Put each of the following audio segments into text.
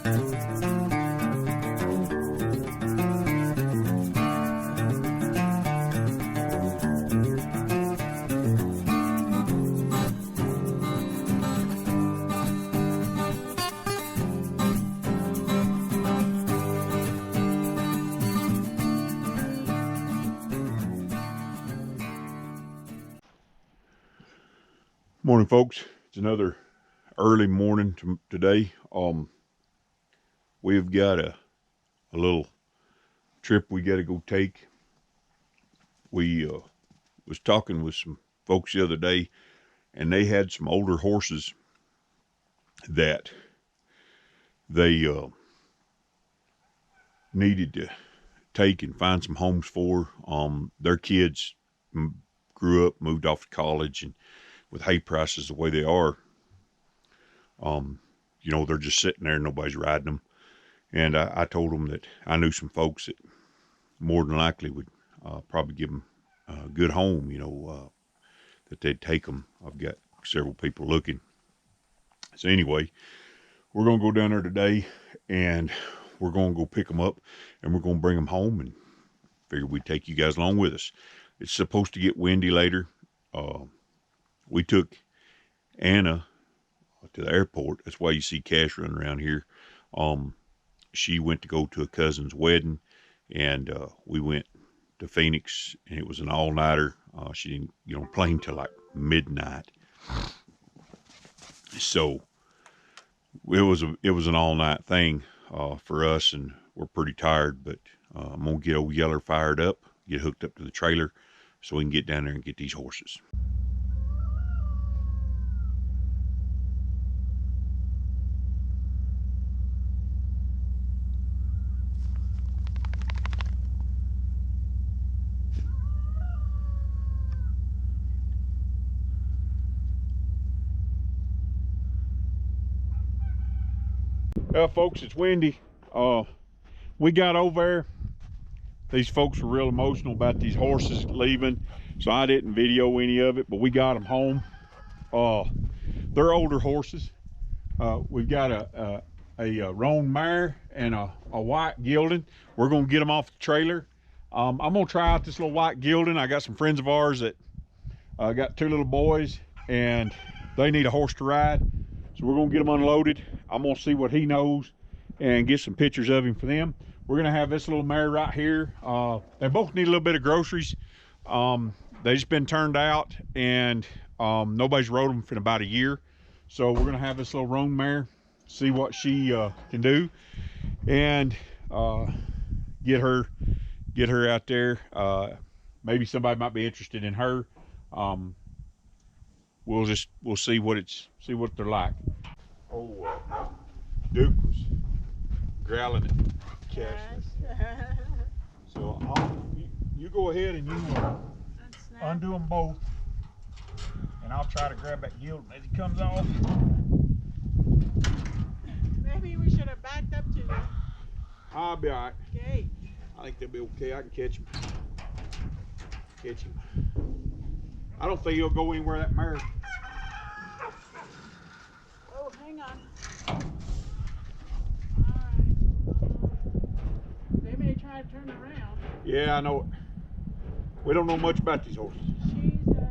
Morning, folks. It's another early morning today. We've got a little trip we got to go take. We was talking with some folks the other day, and they had some older horses that they needed to take and find some homes for. Their kids grew up, moved off to college, and with hay prices the way they are, you know, they're just sitting there and nobody's riding them. And I told them that I knew some folks that more than likely would probably give them a good home, you know, that they'd take them. I've got several people looking. So anyway, we're going to go down there today, and we're going to go pick them up, and we're going to bring them home, and figure we'd take you guys along with us. It's supposed to get windy later. We took Anna to the airport. That's why you see Cash running around here. She went to go to a cousin's wedding, and we went to Phoenix, and it was an all-nighter. She didn't get on a plane till like midnight. So it was an all-night thing for us, and we're pretty tired. But I'm gonna get old Yeller fired up, get hooked up to the trailer, so we can get down there and get these horses. Well, folks, it's windy. We got over there. These folks were real emotional about these horses leaving, so I didn't video any of it, but we got them home. They're older horses. We've got a roan mare and a white gelding. We're gonna get them off the trailer. I'm gonna try out this little white gelding. I got some friends of ours that got two little boys, and they need a horse to ride. So we're gonna get them unloaded. I'm gonna see what he knows and get some pictures of him for them. We're gonna have this little mare right here. They both need a little bit of groceries. They just been turned out, and nobody's rode them for about a year. So we're gonna have this little roan mare, see what she can do, and get her out there. Maybe somebody might be interested in her. We'll see what they're like. Oh, Duke was growling at Cash. So you go ahead and you undo them both, and I'll try to grab that gelding as he comes off. Maybe we should have backed up to the I'll be all right. gate. I think they'll be okay. I can catch him. I don't think he'll go anywhere that mare. Oh, hang on. Alright. They may try to turn around. Yeah, I know it. We don't know much about these horses. She's good.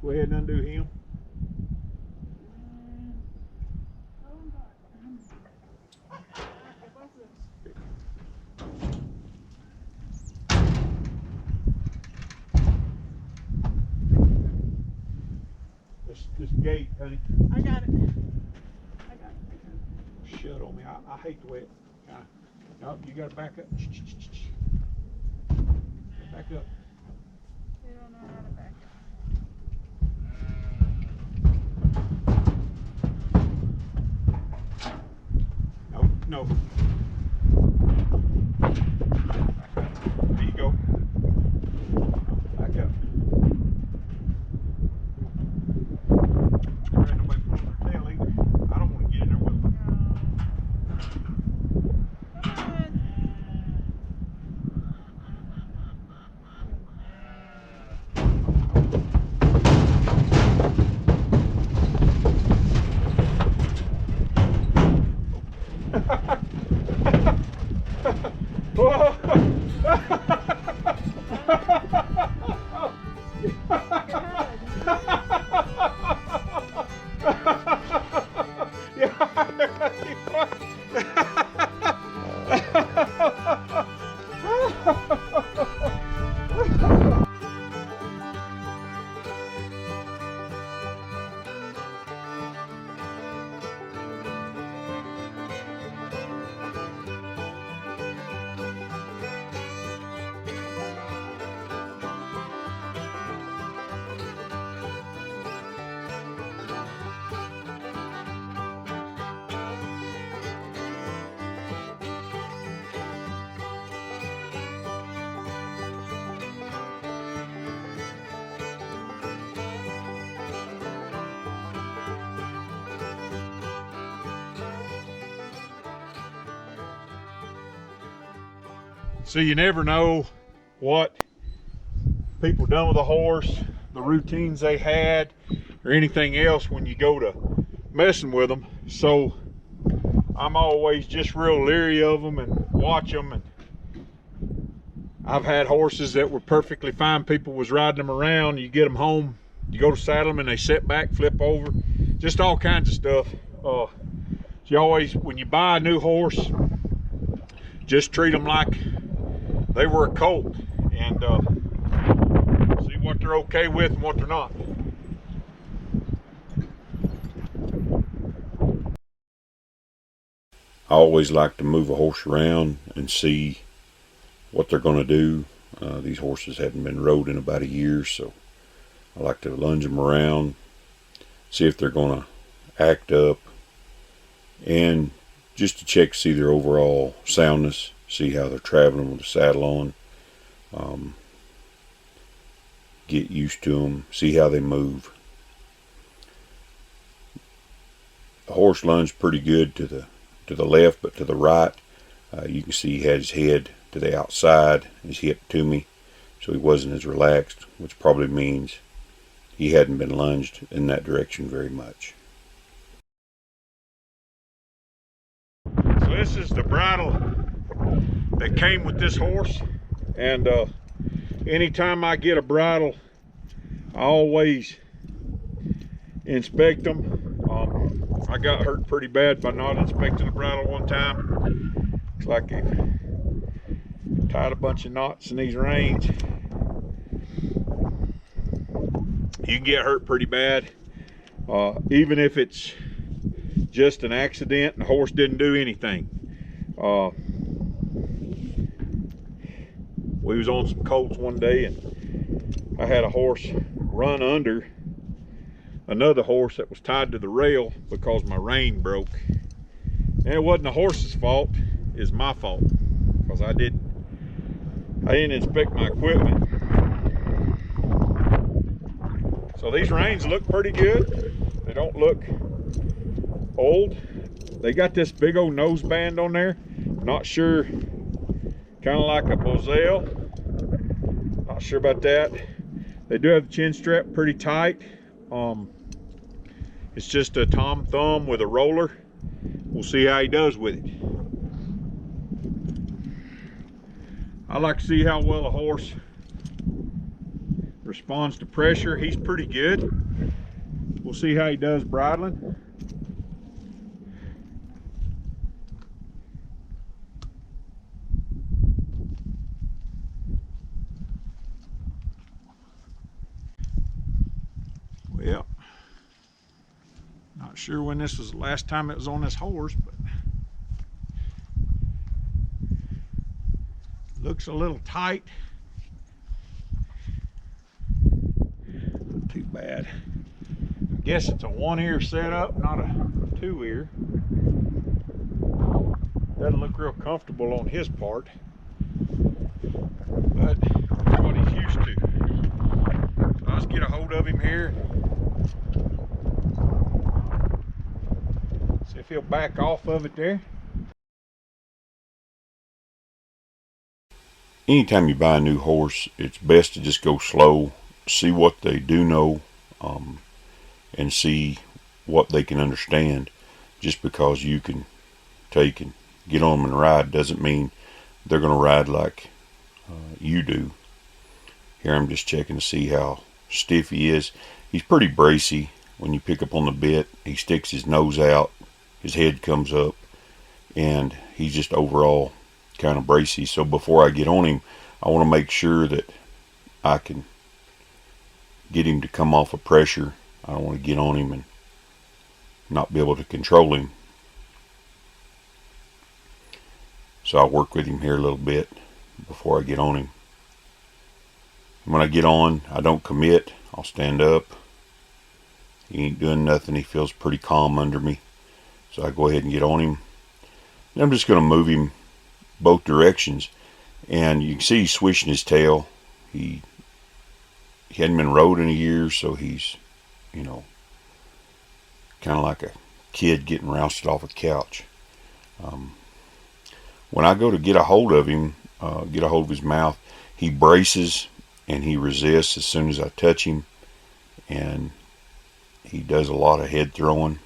Go ahead and undo him. This gate, honey. I got it. Shut on me. I hate the way it kind of. Nope, you got to back up. Back up. They don't know how to back up. No. There you go. Back up. There ain't nobody pulling their tail either. I don't want to get in there with them. Come on. So you never know what people done with a horse, the routines they had, or anything else when you go to messing with them. So I'm always just real leery of them and watch them. And I've had horses that were perfectly fine. People was riding them around. You get them home, you go to saddle them and they sit back, flip over, just all kinds of stuff. So you always, when you buy a new horse, just treat them like they were a colt, and see what they're okay with and what they're not. I always like to move a horse around and see what they're going to do. These horses haven't been rode in about a year, so I like to lunge them around, see if they're going to act up, and just to check, see their overall soundness, see how they're traveling with the saddle on, get used to them, see how they move. The horse lunged pretty good to the left, but to the right, you can see he had his head to the outside, his hip to me, so he wasn't as relaxed, which probably means he hadn't been lunged in that direction very much. So this is the bridle that came with this horse, and anytime I get a bridle, I always inspect them. I got hurt pretty bad by not inspecting the bridle one time. Looks like they've tied a bunch of knots in these reins. You can get hurt pretty bad, even if it's just an accident and the horse didn't do anything. We was on some colts one day and I had a horse run under another horse that was tied to the rail because my rein broke. And it wasn't the horse's fault, it's my fault, because I didn't inspect my equipment. So these reins look pretty good. They don't look old. They got this big old nose band on there. Not sure, kind of like a Boselle. Not sure about that. They do have the chin strap pretty tight. It's just a Tom Thumb with a roller. We'll see how he does with it. I like to see how well a horse responds to pressure. He's pretty good. We'll see how he does bridling. Well, not sure when this was the last time it was on this horse, but looks a little tight. Not too bad. I guess it's a one-ear setup, not a two-ear. Doesn't look real comfortable on his part, but that's what he's used to. So let's get a hold of him here. See if he'll back off of it there. Anytime you buy a new horse, it's best to just go slow, see what they do know, and see what they can understand. Just because you can take and get on them and ride doesn't mean they're going to ride like you do. Here I'm just checking to see how stiff he is. He's pretty bracy. When you pick up on the bit, he sticks his nose out, his head comes up, and he's just overall kind of bracy. So before I get on him, I want to make sure that I can get him to come off of pressure. I don't want to get on him and not be able to control him. So I'll work with him here a little bit before I get on him. When I get on, I don't commit. I'll stand up. He ain't doing nothing. He feels pretty calm under me. So I go ahead and get on him. And I'm just going to move him both directions. And you can see he's swishing his tail. He hadn't been rode in a year, so he's, you know, kind of like a kid getting rousted off a couch. When I go to get a hold of him, get a hold of his mouth. He braces and he resists as soon as I touch him, and he does a lot of head throwing.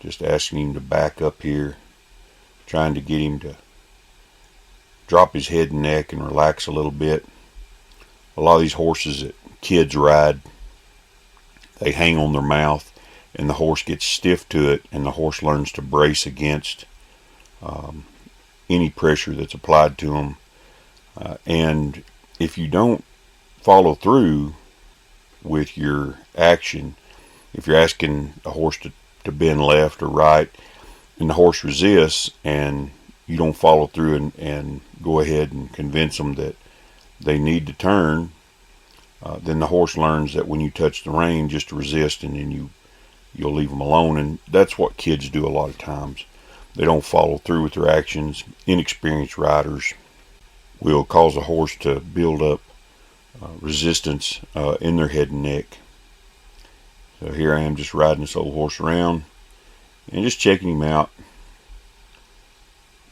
Just asking him to back up here, trying to get him to drop his head and neck and relax a little bit. A lot of these horses that kids ride, they hang on their mouth and the horse gets stiff to it, and the horse learns to brace against any pressure that's applied to them. And if you don't follow through with your action, if you're asking a horse to bend left or right and the horse resists, and you don't follow through and go ahead and convince them that they need to turn, then the horse learns that when you touch the rein, just to resist, and then you'll leave them alone. And that's what kids do a lot of times. They don't follow through with their actions. Inexperienced riders will cause a horse to build up resistance in their head and neck. So here I am just riding this old horse around and just checking him out.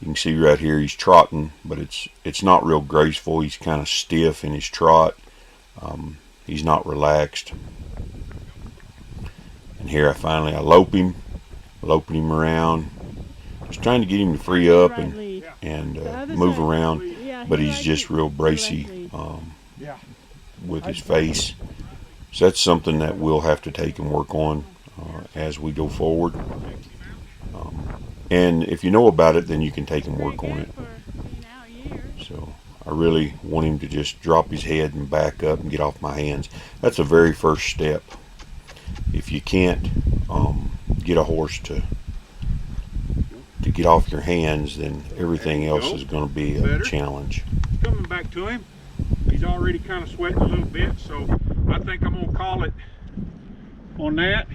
You can see right here he's trotting, but it's not real graceful. He's kind of stiff in his trot. He's not relaxed. And here I loping him around, just trying to get him to free up and move around, but he's just real bracy with his face. So that's something that we'll have to take and work on as we go forward. And if you know about it, then you can take and work on it. So I really want him to just drop his head and back up and get off my hands. That's the very first step. If you can't get a horse to get off your hands, then everything else is going to be a challenge. Coming back to him. He's already kind of sweating a little bit, so I think I'm going to call it on that.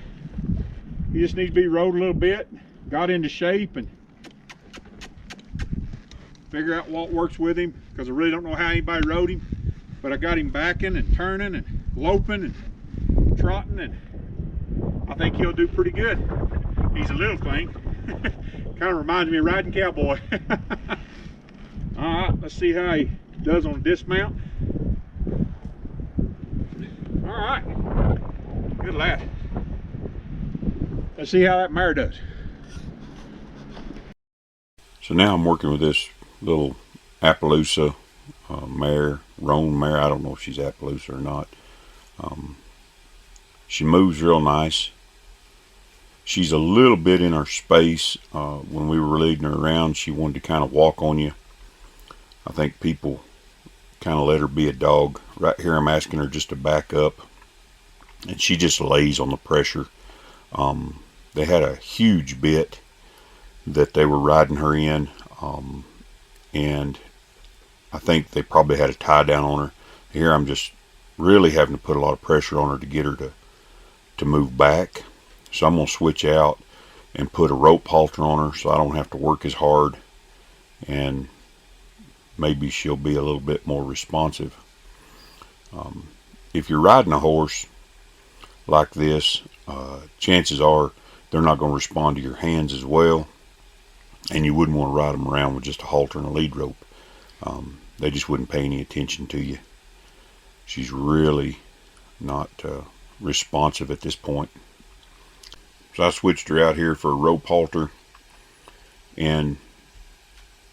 He just needs to be rode a little bit, got into shape, and figure out what works with him, because I really don't know how anybody rode him, but I got him backing and turning and loping and trotting, and I think he'll do pretty good. He's a little thing. Kind of reminds me of riding cowboy. All right, let's see how he does on a dismount. All right, good lad. Let's see how that mare does. So now I'm working with this little Appaloosa mare, roan mare. I don't know if she's Appaloosa or not. She moves real nice. She's a little bit in her space. When we were leading her around, she wanted to kind of walk on you. I think people kind of let her be a dog. Right here I'm asking her just to back up, and she just lays on the pressure. They had a huge bit that they were riding her in, and I think they probably had a tie down on her. Here I'm just really having to put a lot of pressure on her to get her to move back. So I'm going to switch out and put a rope halter on her so I don't have to work as hard, and maybe she'll be a little bit more responsive. If you're riding a horse like this, chances are they're not going to respond to your hands as well, and you wouldn't want to ride them around with just a halter and a lead rope. They just wouldn't pay any attention to you. She's really not responsive at this point. So I switched her out here for a rope halter, and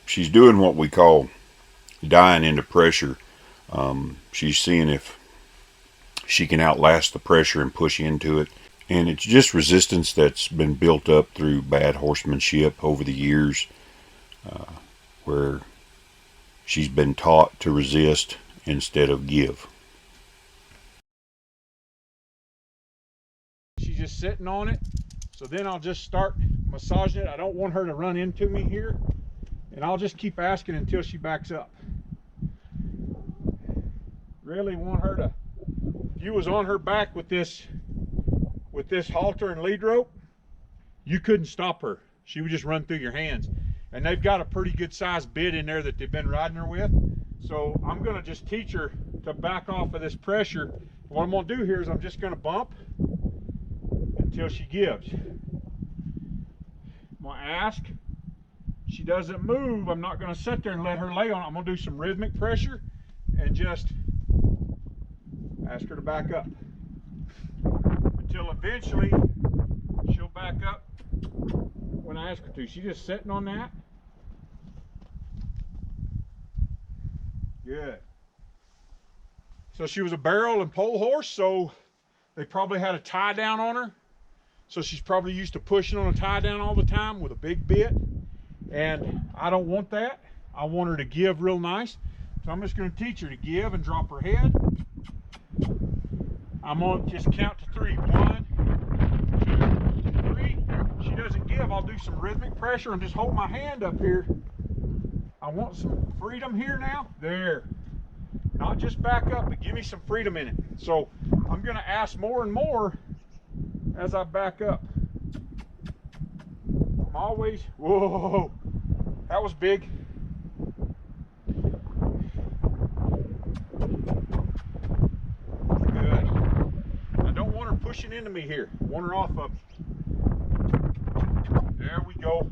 she's doing what we call dying into pressure. She's seeing if she can outlast the pressure and push into it. And it's just resistance that's been built up through bad horsemanship over the years, where she's been taught to resist instead of give. She's just sitting on it, so then I'll just start massaging it. I don't want her to run into me here, and I'll just keep asking until she backs up. Really want her to, if you was on her back with this halter and lead rope, you couldn't stop her. She would just run through your hands. And they've got a pretty good sized bit in there that they've been riding her with. So I'm going to just teach her to back off of this pressure. What I'm going to do here is I'm just going to bump until she gives. I'm going to ask, she doesn't move, I'm not going to sit there and let her lay on it. I'm going to do some rhythmic pressure and just ask her to back up until eventually she'll back up when I ask her to. She's just sitting on that. Good. So she was a barrel and pole horse, so they probably had a tie down on her. So she's probably used to pushing on a tie down all the time with a big bit. And I don't want that. I want her to give real nice. So I'm just going to teach her to give and drop her head. I'm going to just count to 3. 1, 2, 3. If she doesn't give, I'll do some rhythmic pressure and just hold my hand up here. I want some freedom here now. There. Not just back up, but give me some freedom in it. So I'm going to ask more and more as I back up. I'm always, whoa, that was big. Good. I don't want her pushing into me here. I want her off of me. There we go.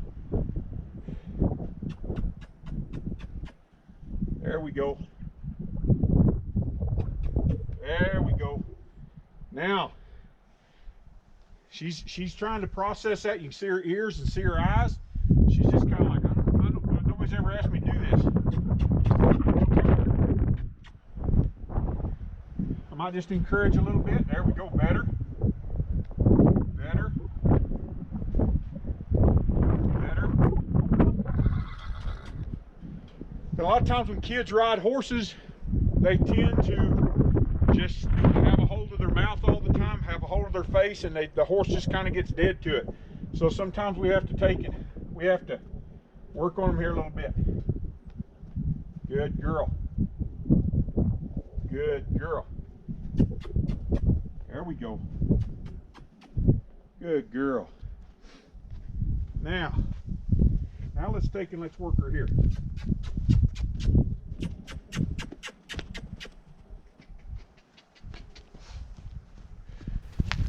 There we go. There we go. Now, she's trying to process that. You can see her ears and see her eyes. She's just kind of like, nobody's ever asked me to do this. I might just encourage a little bit. There we go. Better. Better. Better. A lot of times when kids ride horses, they tend to just have a hold of their mouth all the time, have a hold of their face, and the horse just kind of gets dead to it. So sometimes we have to we have to work on them here a little bit. Good girl. Good girl. There we go. Good girl. Now let's take and let's work her here.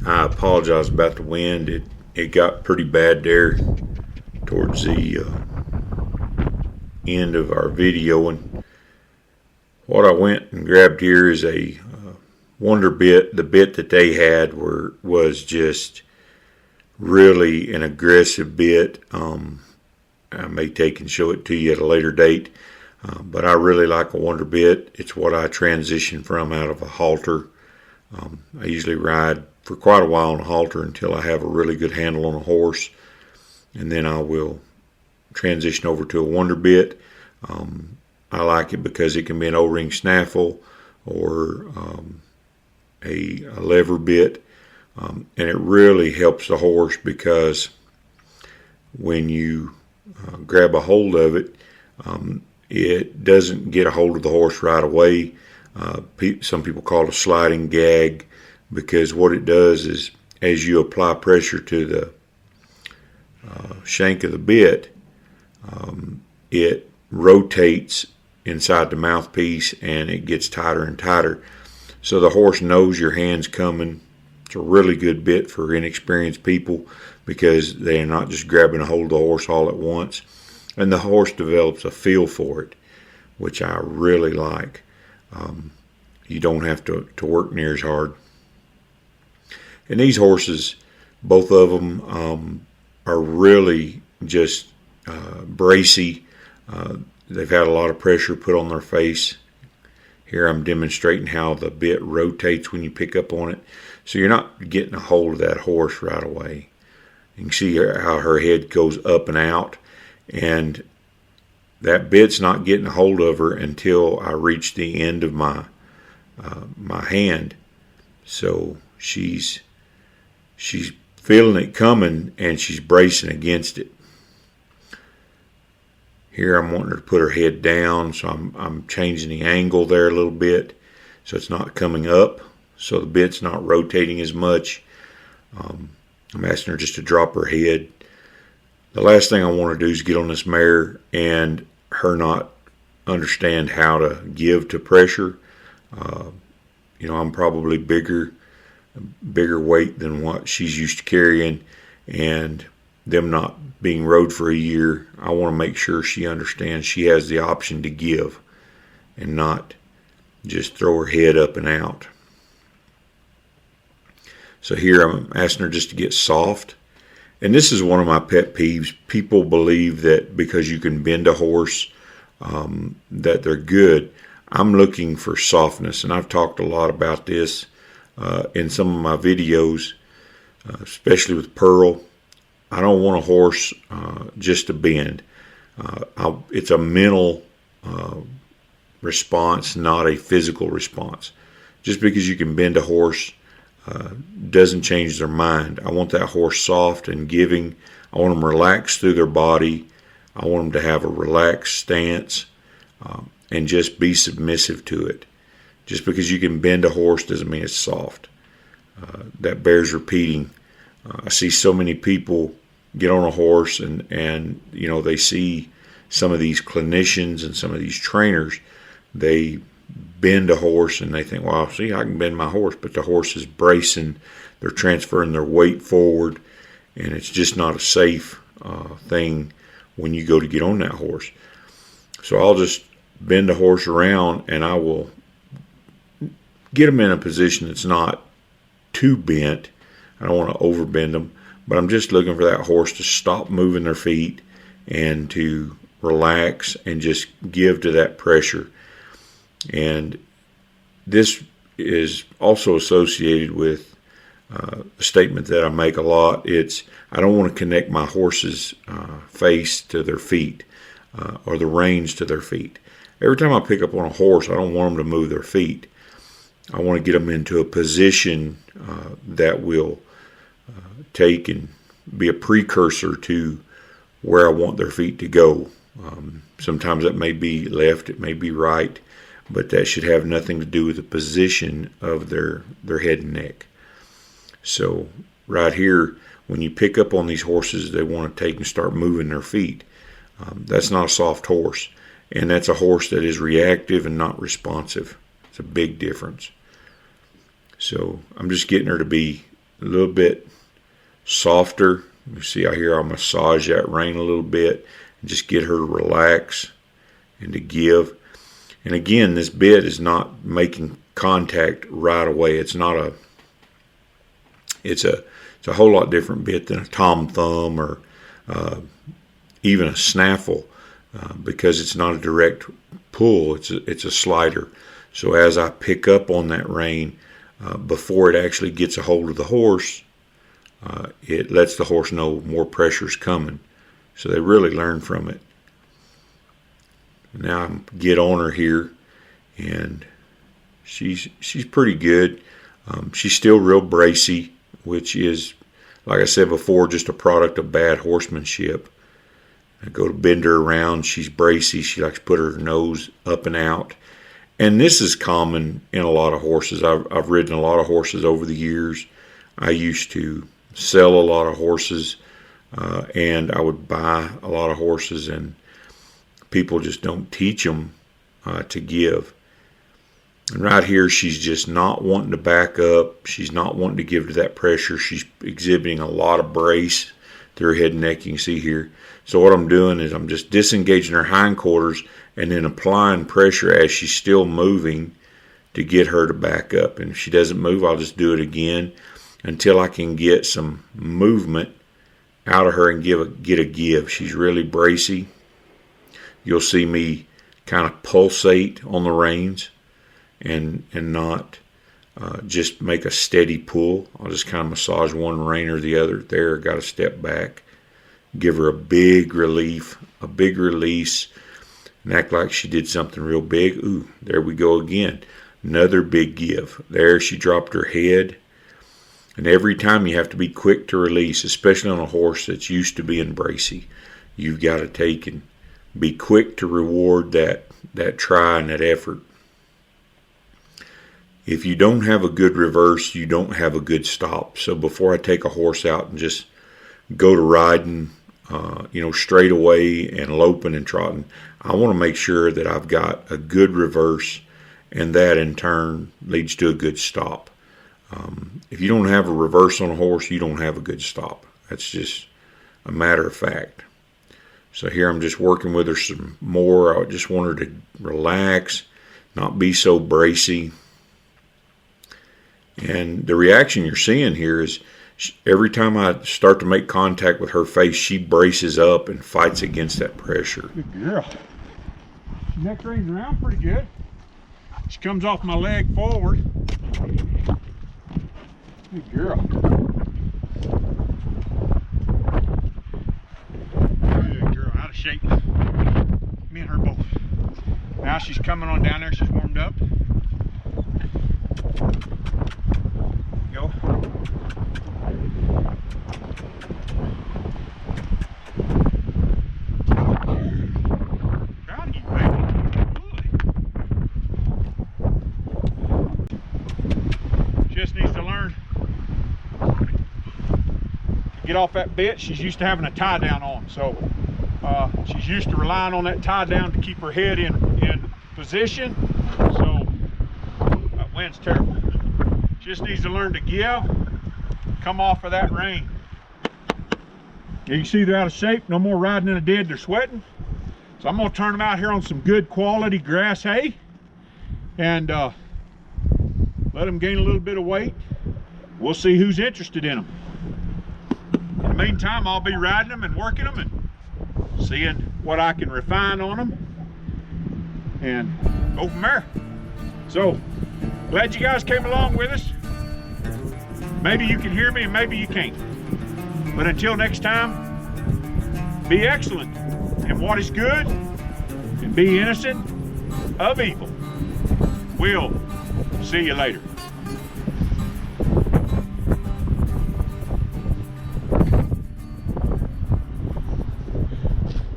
I apologize about the wind. It got pretty bad there towards the end of our video, and what I went and grabbed here is a wonder bit. The bit that they had was just really an aggressive bit. I may take and show it to you at a later date, but I really like a wonder bit. It's what I transition from out of a halter. I usually ride for quite a while on a halter until I have a really good handle on a horse, and then I will transition over to a wonder bit. I like it because it can be an O-ring snaffle or a lever bit, and it really helps the horse because when you grab a hold of it, it doesn't get a hold of the horse right away. Some people call it a sliding gag, because what it does is as you apply pressure to the shank of the bit, it rotates inside the mouthpiece and it gets tighter and tighter. So the horse knows your hand's coming. It's a really good bit for inexperienced people because they are not just grabbing a hold of the horse all at once. And the horse develops a feel for it, which I really like. You don't have to work near as hard. And these horses, both of them, are really just bracy. They've had a lot of pressure put on their face. Here I'm demonstrating how the bit rotates when you pick up on it. So you're not getting a hold of that horse right away. You can see how her head goes up and out. And that bit's not getting a hold of her until I reach the end of my hand. So she's feeling it coming and she's bracing against it. Here I'm wanting her to put her head down, so I'm changing the angle there a little bit so it's not coming up, so the bit's not rotating as much. I'm asking her just to drop her head. The last thing I want to do is get on this mare and her not understand how to give to pressure. I'm probably bigger weight than what she's used to carrying, and them not being rode for a year, I want to make sure she understands she has the option to give and not just throw her head up and out. So here I'm asking her just to get soft. And this is one of my pet peeves. People believe that because you can bend a horse, that they're good. I'm looking for softness, and I've talked a lot about this in some of my videos, especially with Pearl. I don't want a horse just to bend. It's a mental response, not a physical response. Just because you can bend a horse doesn't change their mind. I want that horse soft and giving. I want them relaxed through their body. I want them to have a relaxed stance and just be submissive to it. Just because you can bend a horse doesn't mean it's soft. That bears repeating. I see so many people get on a horse and you know, they see some of these clinicians and some of these trainers, they bend a horse and they think, well, see, I can bend my horse, but the horse is bracing, they're transferring their weight forward, and it's just not a safe thing when you go to get on that horse. So I'll just bend the horse around and I will get them in a position that's not too bent. I don't want to overbend them, but I'm just looking for that horse to stop moving their feet and to relax and just give to that pressure. And this is also associated with a statement that I make a lot. It's, I don't want to connect my horse's face to their feet or the reins to their feet. Every time I pick up on a horse, I don't want them to move their feet. I want to get them into a position that will take and be a precursor to where I want their feet to go. Sometimes that may be left, it may be right, but that should have nothing to do with the position of their head and neck. So right here, when you pick up on these horses, they want to take and start moving their feet. That's not a soft horse, and that's a horse that is reactive and not responsive. It's a big difference. So I'm just getting her to be a little bit softer. You see, I'll massage that rein a little bit and just get her to relax and to give. And again, this bit is not making contact right away. It's a whole lot different bit than a tom thumb or even a snaffle because it's not a direct pull. It's a slider. So as I pick up on that rein, before it actually gets a hold of the horse, it lets the horse know more pressure's coming. So they really learn from it. Now I get on her here, and she's pretty good. She's still real bracy, which is, like I said before, just a product of bad horsemanship. I go to bend her around. She's bracy. She likes to put her nose up and out. And this is common in a lot of horses. I've ridden a lot of horses over the years. I used to sell a lot of horses, and I would buy a lot of horses, and people just don't teach them to give. And right here, she's just not wanting to back up. She's not wanting to give to that pressure. She's exhibiting a lot of brace through her head and neck. You can see here. So what I'm doing is I'm just disengaging her hindquarters and then applying pressure as she's still moving to get her to back up. And if she doesn't move, I'll just do it again until I can get some movement out of her and get a give. She's really bracy. You'll see me kind of pulsate on the reins and not just make a steady pull. I'll just kind of massage one rein or the other. There, got to step back. Give her a big relief, a big release, and act like she did something real big. Ooh, there we go again. Another big give. There, she dropped her head. And every time you have to be quick to release, especially on a horse that's used to being bracy. You've got to take and be quick to reward that try and that effort. If you don't have a good reverse, you don't have a good stop. So before I take a horse out and just go to riding, straight away and loping and trotting, I want to make sure that I've got a good reverse, and that in turn leads to a good stop. If you don't have a reverse on a horse, you don't have a good stop. That's just a matter of fact. So here I'm just working with her some more. I just want her to relax, not be so bracy. And the reaction you're seeing here is every time I start to make contact with her face, she braces up and fights against that pressure. Good girl. She neck rings around pretty good. She comes off my leg forward. Good girl. Good girl, out of shape. Me and her both. Now she's coming on down there, she's warmed up. Go. Proud of you, baby. Good. Just needs to learn to get off that bit. She's used to having a tie down on, so she's used to relying on that tie down to keep her head in position. So that wind's terrible. Just needs to learn to give, come off of that rein. You can see they're out of shape, no more riding in a dead, they're sweating. So I'm gonna turn them out here on some good quality grass hay and let them gain a little bit of weight. We'll see who's interested in them. In the meantime, I'll be riding them and working them and seeing what I can refine on them and go from there. So, glad you guys came along with us. Maybe you can hear me and maybe you can't. But until next time, be excellent in what is good and be innocent of evil. We'll see you later.